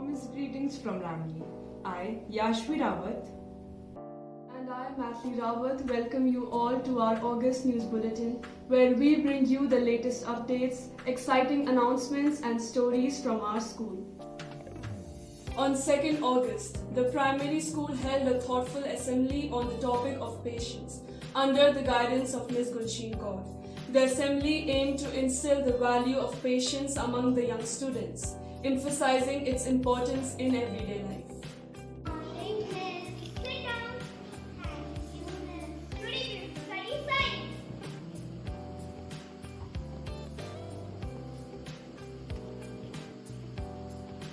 Warmest greetings from Ramli. I, Yashvi Rawat, And I, Matthew Rawat, welcome you all to our August News Bulletin, where we bring you the latest updates, exciting announcements, and stories from our school. On 2nd August, the primary school held a thoughtful assembly on the topic of patience under the guidance of Ms. Gulshin Kaur. The assembly aimed to instill the value of patience among the young students, emphasizing its importance in everyday life.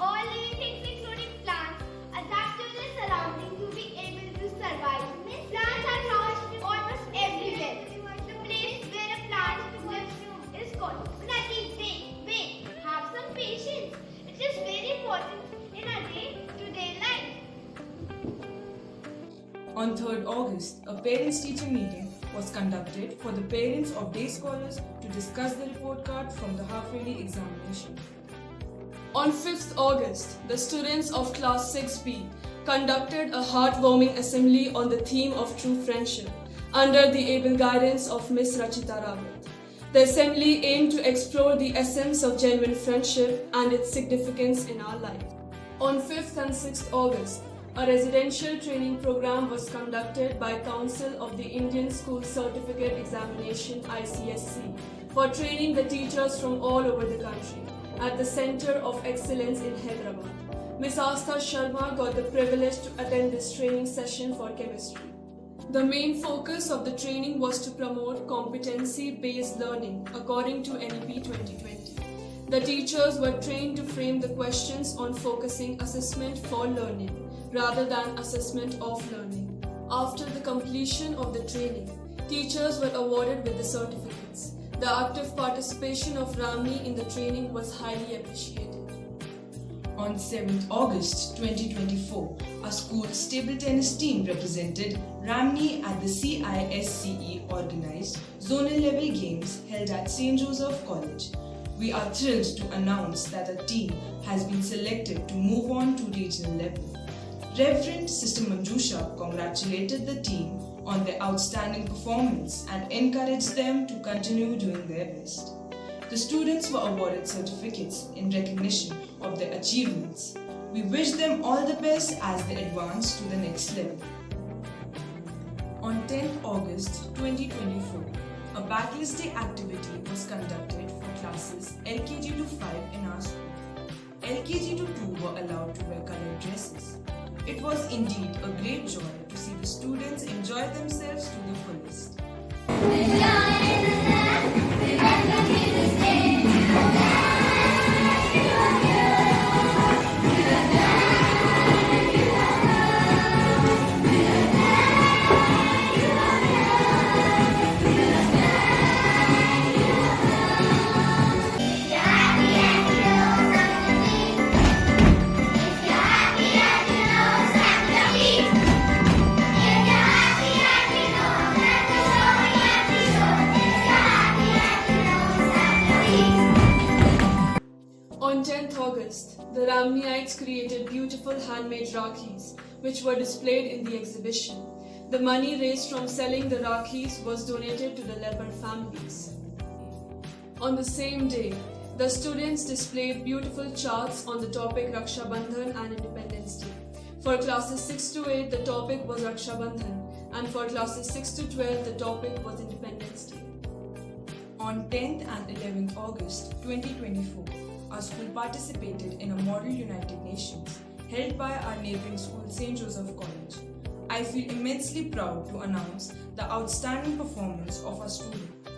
All living things including plants adapt to their surroundings to be able to survive. Plants are found almost everywhere. The place where a plant lives is called Nati. Wait, have some patience. It is very important in our day-to-day life. On 3rd August, a parents-teacher meeting was conducted for the parents of day scholars to discuss the report card from the half-yearly examination. On 5th August, the students of Class 6B conducted a heartwarming assembly on the theme of true friendship under the able guidance of Ms. Rachita Rawat. The assembly aimed to explore the essence of genuine friendship and its significance in our life. On 5th and 6th August, a residential training program was conducted by Council of the Indian School Certificate Examination (ICSC) for training the teachers from all over the country at the Center of Excellence in Hyderabad. Ms. Astha Sharma got the privilege to attend this training session for chemistry. The main focus of the training was to promote competency-based learning according to NEP 2020. The teachers were trained to frame the questions on focusing assessment for learning rather than assessment of learning. After the completion of the training, teachers were awarded with the certificates. The active participation of Ramni in the training was highly appreciated. On 7th August 2024, our school's table tennis team represented Ramni at the CISCE organized zonal level games held at St. Joseph College. We are thrilled to announce that a team has been selected to move on to regional level. Reverend Sister Manjusha congratulated the team on their outstanding performance and encouraged them to continue doing their best. The students were awarded certificates in recognition of their achievements. We wish them all the best as they advance to the next level. On 10th August 2024, a Backlist Day activity was conducted for classes LKG to 5 in our school. LKG to 2 were allowed to wear colored dresses. It was indeed a great joy to see the students enjoy themselves to the fullest. On 10th August, the Ramniites created beautiful handmade Rakhis, which were displayed in the exhibition. The money raised from selling the Rakhis was donated to the leper families. On the same day, the students displayed beautiful charts on the topic Raksha Bandhan and Independence Day. For classes 6 to 8, the topic was Raksha Bandhan, and for classes 6 to 12, the topic was Independence Day. On 10th and 11th August 2024, our school participated in a Model United Nations held by our neighboring school St. Joseph College. I feel immensely proud to announce the outstanding performance of our students.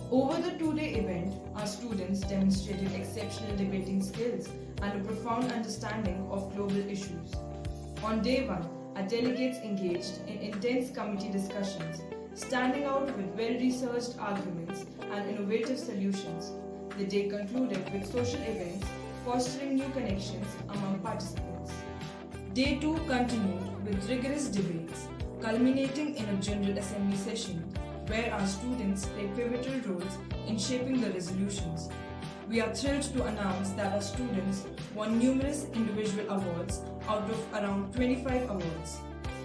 Over the two-day event, our students demonstrated exceptional debating skills and a profound understanding of global issues. On day 1, our delegates engaged in intense committee discussions, standing out with well-researched arguments and innovative solutions. The day concluded with social events, fostering new connections among participants. Day 2 continued with rigorous debates, culminating in a General Assembly session, where our students played pivotal roles in shaping the resolutions. we are thrilled to announce that our students won numerous individual awards out of around 25 awards.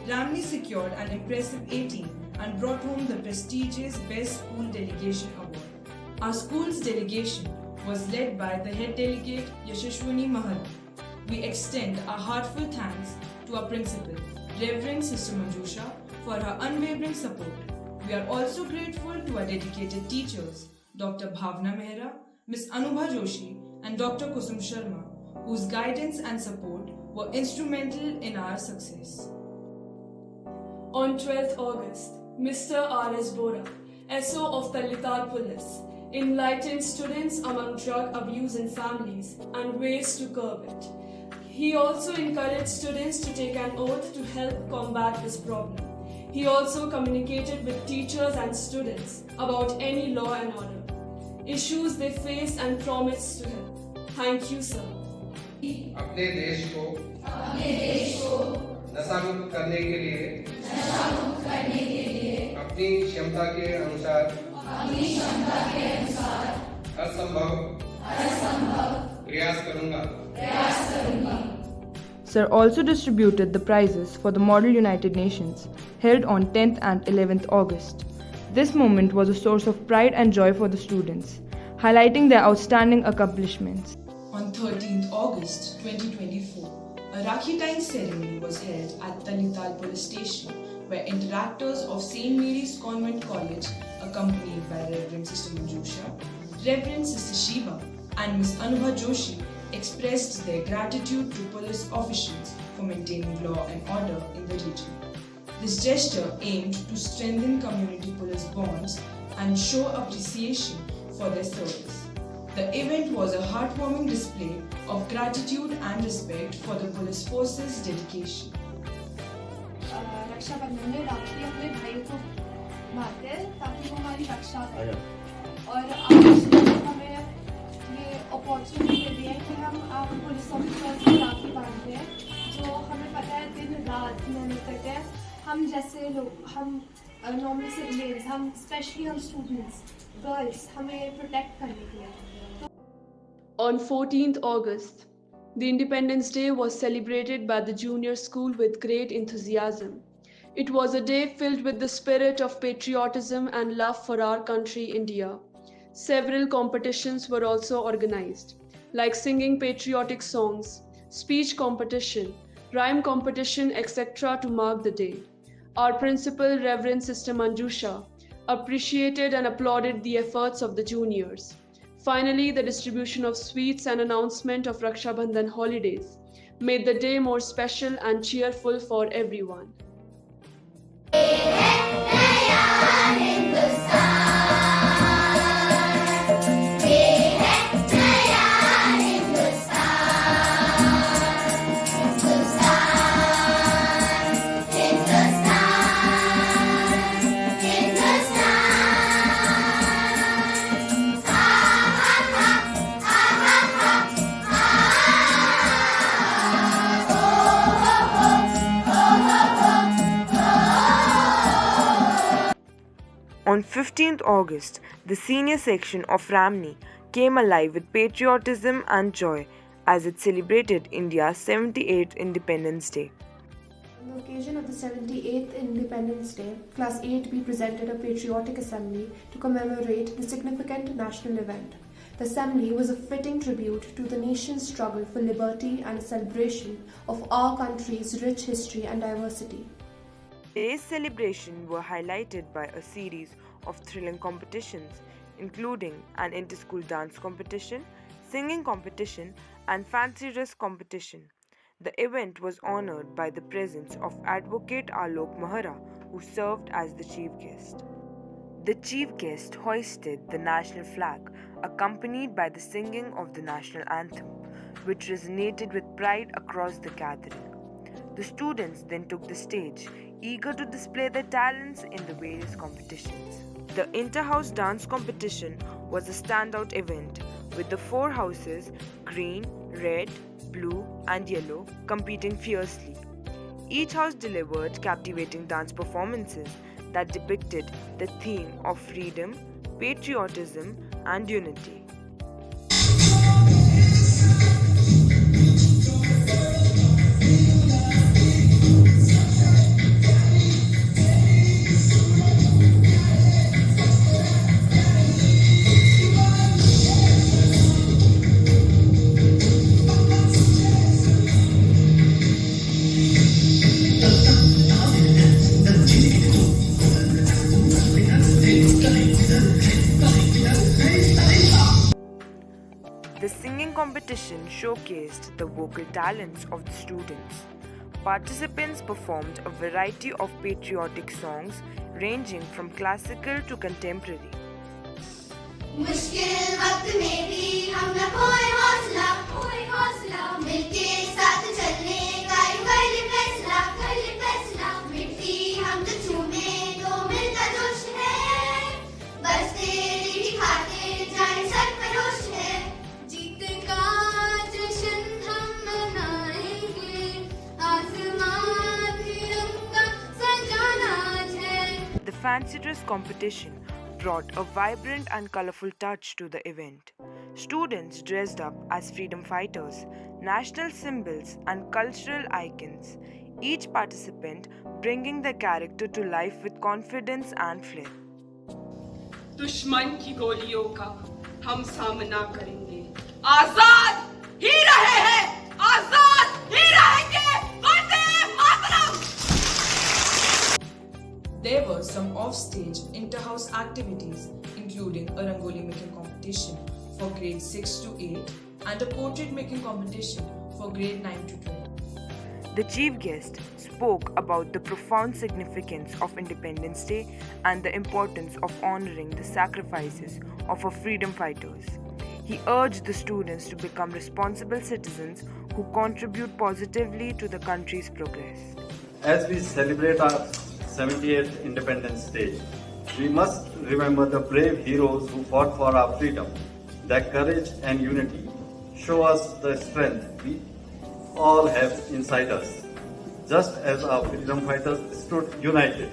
Ramni secured an impressive 18 and brought home the prestigious Best School Delegation Award. Our school's delegation was led by the head delegate Yashashwini Mahara. We extend our heartfelt thanks to our principal, Reverend Sister Manjusha, for her unwavering support. We are also grateful to our dedicated teachers, Dr. Bhavna Mehra, Ms. Anubha Joshi, and Dr. Kusum Sharma, whose guidance and support were instrumental in our success. On 12th August, Mr. R.S. Bora, SO of Talital Police, enlightened students among drug abuse in families and ways to curb it. He also encouraged students to take an oath to help combat this problem. He also communicated with teachers and students about any law and order, issues they faced and promised to help. Thank you, sir. अपने देश को नशा मुक्त करने के लिए अपनी क्षमता के अनुसार हर संभव प्रयास करूंगा. Sir also distributed the prizes for the Model United Nations held on 10th and 11th August. This moment was a source of pride and joy for the students, highlighting their outstanding accomplishments. On 13th August 2024, a Rakhi tying ceremony was held at Talital Police Station, where interactors of St. Mary's Convent College, accompanied by Reverend Sister Manjusha, Reverend Sister Shiva, and Ms. Anubha Joshi, expressed their gratitude to police officials for maintaining law and order in the region. This gesture aimed to strengthen community police bonds and show appreciation for their service. The event was a heartwarming display of gratitude and respect for the police force's dedication. Rakshabandhan में राखी अपने भाइयों को बांधते हैं ताकि वो हमारी रक्षा करें और आज हमें ये अपॉर्चुनिटी मिली है कि हम आप पुलिस ऑफिसर्स को राखी बांधते हैं जो हमें पता है दिन रात मेहनत करते हैं. हम जैसे लोग हम नॉर्मल सिविलियंस हम स्पेशली हम स्टूडेंट्स गर्ल्स हमें प्रोटेक्ट करने के लिए. On 14th August, the Independence Day was celebrated by the junior school with great enthusiasm. It was a day filled with the spirit of patriotism and love for our country, India. Several competitions were also organized, like singing patriotic songs, speech competition, rhyme competition, etc. to mark the day. Our principal, Reverend Sister Manjusha, appreciated and applauded the efforts of the juniors. Finally, the distribution of sweets and announcement of Raksha Bandhan holidays made the day more special and cheerful for everyone. On 15th August, the senior section of Ramni came alive with patriotism and joy as it celebrated India's 78th Independence Day. On the occasion of the 78th Independence Day, Class 8B presented a patriotic assembly to commemorate the significant national event. The assembly was a fitting tribute to the nation's struggle for liberty and a celebration of our country's rich history and diversity. Today's celebration were highlighted by a series of thrilling competitions, including an inter-school dance competition, singing competition, and fancy dress competition. The event was honored by the presence of Advocate Alok Mahara, who served as the chief guest. The chief guest hoisted the national flag, accompanied by the singing of the national anthem, which resonated with pride across the gathering. The students then took the stage, eager to display their talents in the various competitions. The inter-house dance competition was a standout event, with the four houses, green, red, blue and yellow, competing fiercely. Each house delivered captivating dance performances that depicted the theme of freedom, patriotism and unity. The singing competition showcased the vocal talents of the students. Participants performed a variety of patriotic songs ranging from classical to contemporary. मुश्किल वक्त में भी हम न खोए हौसला मिलके साथ चलने का कर ले फैसला मिट्टी हम तो झूमे तो मिलता जोश है बस तेरी ही खातिर जाने सरफरोश है जीत का जश्न हम मनाएंगे आसमान तिरंगा सजाना है. The fancy dress competition brought a vibrant and colorful touch to the event. Students dressed up as freedom fighters, national symbols, and cultural icons, each participant bringing their character to life with confidence and flair. दुश्मन की गोलियों का हम सामना करेंगे. आजाद ही रहे हैं, आजाद ही रहेंगे. Vande Mataram. There were some off-stage inter-house activities, including a rangoli making competition for grades 6 to 8 and a portrait making competition for grade 9 to 12. The chief guest spoke about the profound significance of Independence Day and the importance of honoring the sacrifices of our freedom fighters. He urged the students to become responsible citizens who contribute positively to the country's progress. As we celebrate our 78th Independence Day, we must remember the brave heroes who fought for our freedom. Their courage and unity show us the strength we all have inside us. Just as our freedom fighters stood united,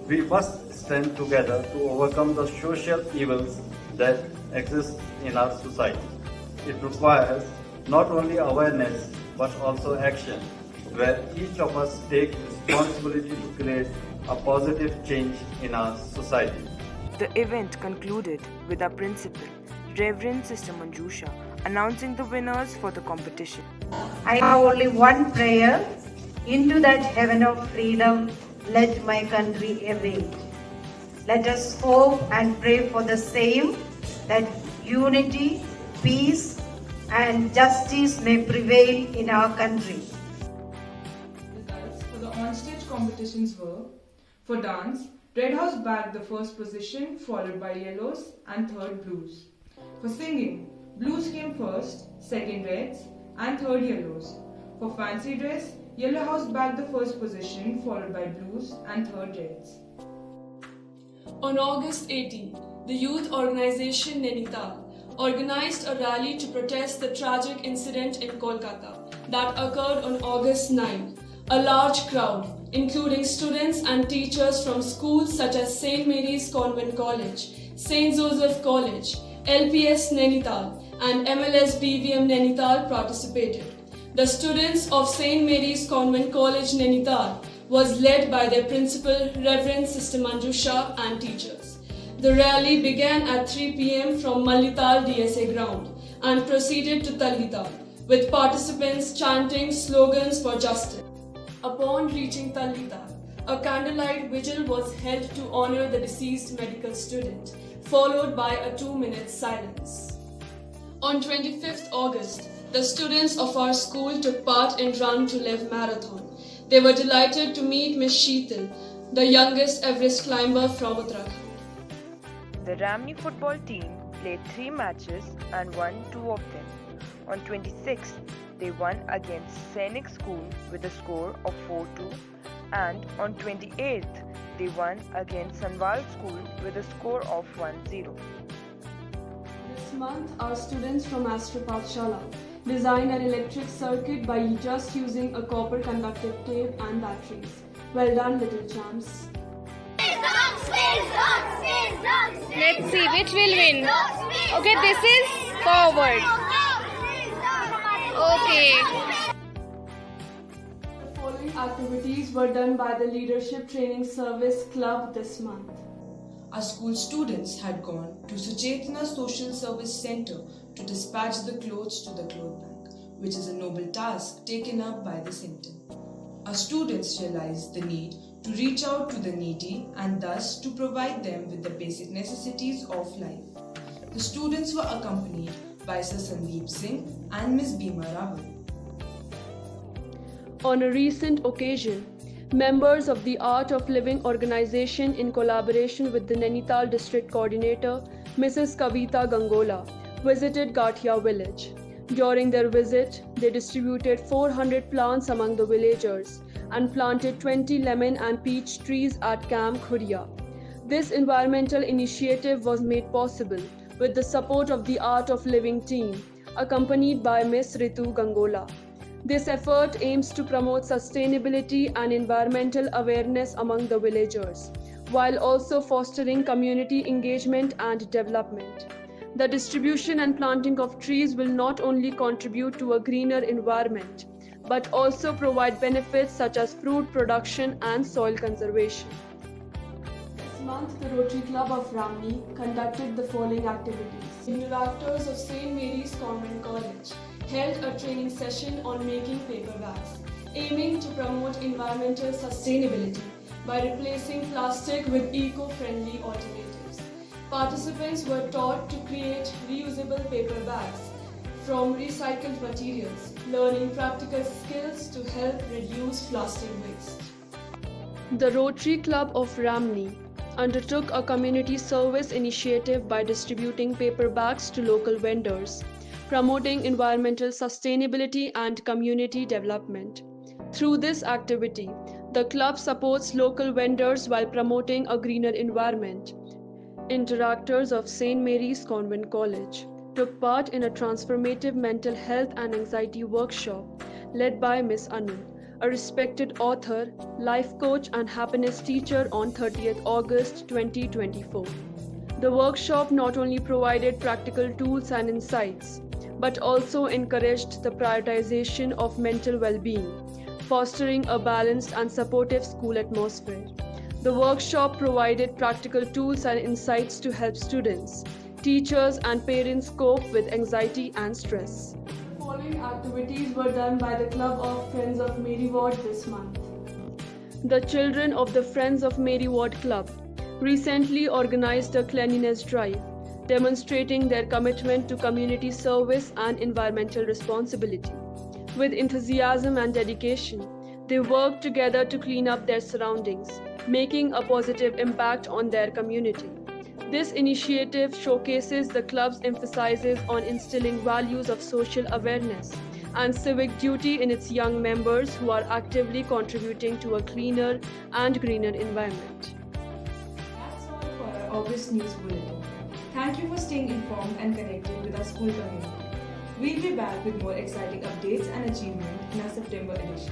we must stand together to overcome the social evils that exist in our society. It requires not only awareness but also action, where each of us take responsibility to create a positive change in our society. The event concluded with our principal, Reverend Sister Manjusha, announcing the winners for the competition. I have only one prayer. Into that heaven of freedom, let my country await. Let us hope and pray for the same, that unity, peace, and justice may prevail in our country. Results for the on-stage competitions were: for dance, Red House bagged the first position, followed by Yellows and third Blues. For singing, Blues came first, second Reds, and third Yellows. For fancy dress, Yellow House bagged the first position, followed by Blues and third Reds. On August 18, the youth organization Nainital organized a rally to protest the tragic incident in Kolkata that occurred on August 9. A large crowd, including students and teachers from schools such as St. Mary's Convent College, St. Joseph College, LPS Nainital, and MLS BVM Nainital participated. The students of St. Mary's Convent College Nainital was led by their principal, Reverend Sister Manjusha, and teachers. The rally began at 3 p.m. from Mallital DSA ground and proceeded to Tallital, with participants chanting slogans for justice. Upon reaching Tallital, a candlelight vigil was held to honor the deceased medical student, followed by a 2-minute silence. On 25th August, the students of our school took part in Run to Live marathon. They were delighted to meet Miss Sheetal, the youngest Everest climber from Uttarakhand. The Ramni football team played 3 matches and won 2 of them. On 26th, they won against Sainik School with a score of 4-2, and on 28th, they won against Sanwal School with a score of 1-0. This month, our students from Astropath Shala designed an electric circuit by just using a copper conductive tape and batteries. Well done, little champs. Let's see which will win. Okay, this is forward. Okay. The following activities were done by the Leadership Training Service Club this month. Our school students had gone to Suchetna Social Service Center to dispatch the clothes to the cloth bank, which is a noble task taken up by the center. Our students realized the need to reach out to the needy and thus to provide them with the basic necessities of life. The students were accompanied by Sir Sandeep Singh and Ms. Bima Rahul. On a recent occasion, members of the Art of Living organization, in collaboration with the Nainital District Coordinator, Mrs. Kavita Gangola, visited Gathia village. During their visit, they distributed 400 plants among the villagers and planted 20 lemon and peach trees at Camp Khuria. This environmental initiative was made possible with the support of the Art of Living team, accompanied by Ms. Ritu Gangola. This effort aims to promote sustainability and environmental awareness among the villagers, while also fostering community engagement and development. The distribution and planting of trees will not only contribute to a greener environment, but also provide benefits such as fruit production and soil conservation. This month, the Rotary Club of Ramni conducted the following activities. The directors of St. Mary's Convent College held a training session on making paper bags, aiming to promote environmental sustainability by replacing plastic with eco-friendly alternatives. Participants were taught to create reusable paper bags from recycled materials, learning practical skills to help reduce plastic waste. The Rotary Club of Ramni undertook a community service initiative by distributing paper bags to local vendors, promoting environmental sustainability and community development. Through this activity, the club supports local vendors while promoting a greener environment. Interactors of St. Mary's Convent College took part in a transformative mental health and anxiety workshop led by Ms. Anu, a respected author, life coach and happiness teacher, on 30th August 2024. The workshop not only provided practical tools and insights, but also encouraged the prioritization of mental well-being, fostering a balanced and supportive school atmosphere. The workshop provided practical tools and insights to help students, teachers, and parents cope with anxiety and stress. The following activities were done by the Club of Friends of Mary Ward this month. The children of the Friends of Mary Ward Club recently organized a cleanliness drive, demonstrating their commitment to community service and environmental responsibility. With enthusiasm and dedication, they worked together to clean up their surroundings, making a positive impact on their community. This initiative showcases the club's emphasis on instilling values of social awareness and civic duty in its young members who are actively contributing to a cleaner and greener environment. That's all for our August News Bulletin. Thank you for staying informed and connected with our school community. We'll be back with more exciting updates and achievements in our September edition.